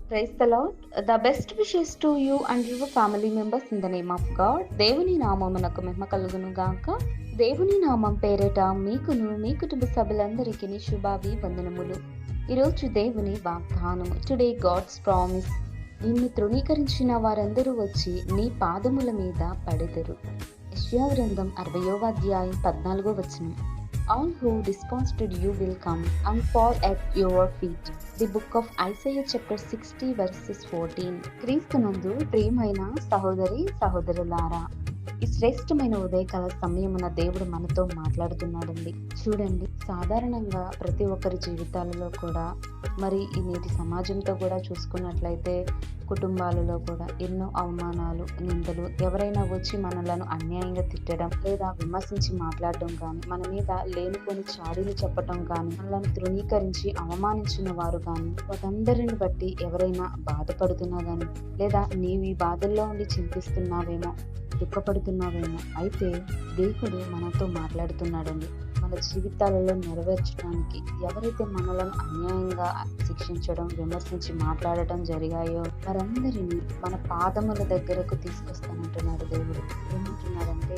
Praise the lord. The best wishes to you and your family members in the name of God. దేవుని నామమునకు మహిమ కలుగును గాక. దేవుని నామం పేరిట మీకును మీ కుటుంబ సభ్యులందరికీ శుభావి వందనములు. ఈరోజు దేవుని వాగ్దానము. Today God's promise. నిన్ను తృణీకరించిన వారందరూ వచ్చి నీ పాదముల మీద పడెదరు. యెషయా గ్రంథం 60వ అధ్యాయం 14వ వచనం. All who despised you will come and fall at your feet. The book of Isaiah chapter 60 verses 14. క్రీస్తునందు ప్రియమైన సహోదరి సహోదరులారా, ఈ శ్రేష్టమైన ఉదయకాల సమయమున దేవుడు మనతో మాట్లాడుతున్నాడండి. చూడండి, సాధారణంగా ప్రతి ఒక్కరి జీవితాలలో కూడా మరి ఈ నేటి సమాజంతో కూడా చూసుకున్నట్లయితే కుటుంబాలలో కూడా ఎన్నో అవమానాలు, నిందలు, ఎవరైనా వచ్చి మనలను అన్యాయంగా తిట్టడం లేదా విమర్శించి మాట్లాడడం కానీ, మన మీద లేనిపోని చాడీలు చెప్పడం కానీ, మనల్ని తృణీకరించి అవమానించిన వారు కానీ, వాటందరిని బట్టి ఎవరైనా బాధపడుతున్నా కానీ, లేదా నీవు ఈ బాధల్లో ఉండి చింతిస్తున్నావేమో, దుఃఖపడుతున్నావేమో, అయితే దేవుడు మనతో మాట్లాడుతున్నాడండి. మన జీవితాలలో నెరవేర్చడానికి ఎవరైతే మనలను అన్యాయంగా శిక్షించడం, విమర్శించి మాట్లాడటం జరిగాయో వారందరినీ మన పాదముల దగ్గరకు తీసుకొస్తానంటున్నాడు దేవుడు. ఏమంటున్నాడంటే,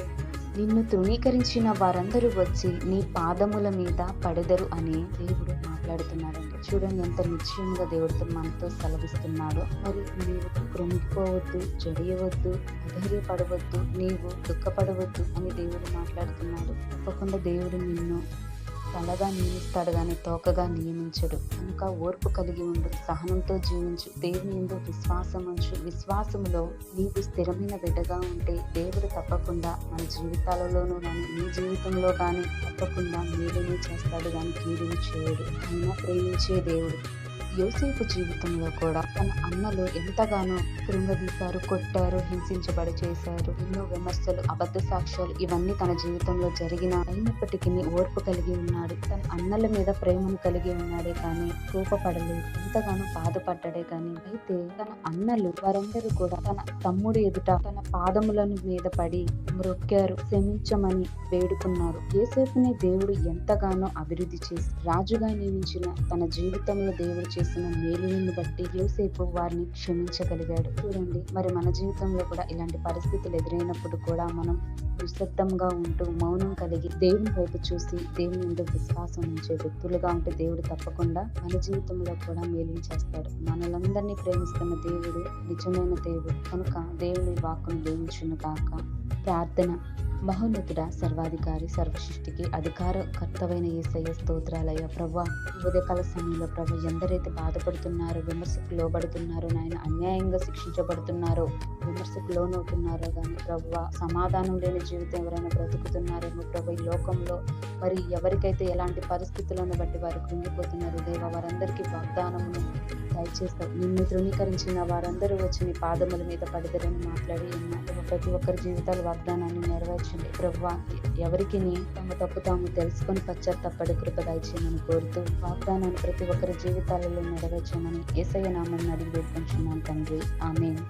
నిన్ను తృణీకరించిన వారందరూ వచ్చి నీ పాదముల మీద పడెదరు అని దేవుడు మాట్లాడుతున్నాడండి. చూడండి ఎంత నిశ్చయంగా దేవుడితో మనతో సెలవిస్తున్నాడో. మరి నీవు కృంగిపోవద్దు, జడియవద్దు, అధైర్యపడవద్దు, నీవు దుఃఖపడవద్దు అని దేవుడు మాట్లాడుతున్నాడు. తప్పకుండా దేవుడు నిన్ను తలగా నియమిస్తాడు కానీ తోకగా నియమించడు. కనుక ఓర్పు కలిగి ఉండు, సహనంతో జీవించు, దేవుని యందు విశ్వాసం ఉంచు. విశ్వాసములో నీవు స్థిరమైన బిడ్డగా ఉంటే దేవుడు తప్పకుండా మన జీవితాలలోనూ కానీ నీ జీవితంలో కానీ తప్పకుండా మేలుని చేస్తాడు కానీ కీడుని చేయడు. ఆయన ప్రేమించే దేవుడు. యోసేపు జీవితంలో కూడా తన అన్నలు ఎంతగానో కృంగదీశారు, కొట్టారు, హింసించబడి చేశారు. ఎన్నో విమర్శలు, అబద్ధ సాక్ష్యాలు ఇవన్నీ తన జీవితంలో జరిగిన అయినప్పటికీ ఓర్పు కలిగి ఉన్నాడు. తన అన్నల మీద ప్రేమను కలిగి ఉన్నాడే కానీ కోపపడలేదు, ఎంతగానో బాధపడ్డాడే కానీ. అయితే తన అన్నలు వారందరూ కూడా తన తమ్ముడు ఎదుట తన పాదములను మీద పడి మ్రొక్కారు, క్షమించమని వేడుకున్నారు. యోసేపుని దేవుడు ఎంతగానో అభివృద్ధి చేసి రాజుగా నియమించిన తన జీవితంలో దేవుడు చేసిన మేలుని బట్టి యోసేపు వారిని క్షమించగలిగాడు. చూడండి, మరి మన జీవితంలో కూడా ఇలాంటి పరిస్థితులు ఎదురైనప్పుడు కూడా మనం నిశ్శబ్దంగా ఉంటూ మౌనం కలిగి దేవుని వైపు చూసి దేవుని మీద విశ్వాసం ఉంచే వ్యక్తులుగా ఉంటే దేవుడు తప్పకుండా మన జీవితంలో కూడా మేలుని చేస్తాడు. మనలందరినీ ప్రేమిస్తున్న దేవుడు నిజమైన దేవుడు. కనుక దేవుని వాక్కును దీవించును గాక. ప్రార్థన. మహోన్నతుడ, సర్వాధికారి, సర్వసృష్టికి అధికారకర్తవైన యేసయ్య స్తోత్రాలయ్య. ప్రభువా, ఉదయకాల సమయంలో ప్రభు ఎందరైతే బాధపడుతున్నారో, విమర్శకు లోబడుతున్నారో, నాయన అన్యాయంగా శిక్షించబడుతున్నారో, విమర్శకు లోనవుతున్నారో కానీ ప్రభువా, సమాధానం లేని జీవితం ఎవరైనా బ్రతుకుతున్నారేమో ప్రభు, ఈ లోకంలో మరి ఎవరికైతే ఎలాంటి పరిస్థితులను బట్టి వారు కృంగిపోతున్నారు దేవా, వారందరికీ వాగ్దానమును దయచేస్తావు. నిన్ను తృణీకరించిన వారందరూ వచ్చి నీ పాదముల మీద పడదరని మాట్లాడి ఉన్నా. ప్రతి ఒక్కరి జీవితాల వాగ్దానాన్ని నెరవేర్చండి ప్రభువా. ఎవరికి తమ తప్పు తాము తెలుసుకొని పశ్చాత్తాపడి కృప దయచేయమని కోరుతూ వాగ్దానాన్ని ప్రతి ఒక్కరి జీవితాలలో నెరవేర్చమని యేసయ్య నామమున అడిగి వేడుకొంచున్నాను తండ్రి. ఆమేన్.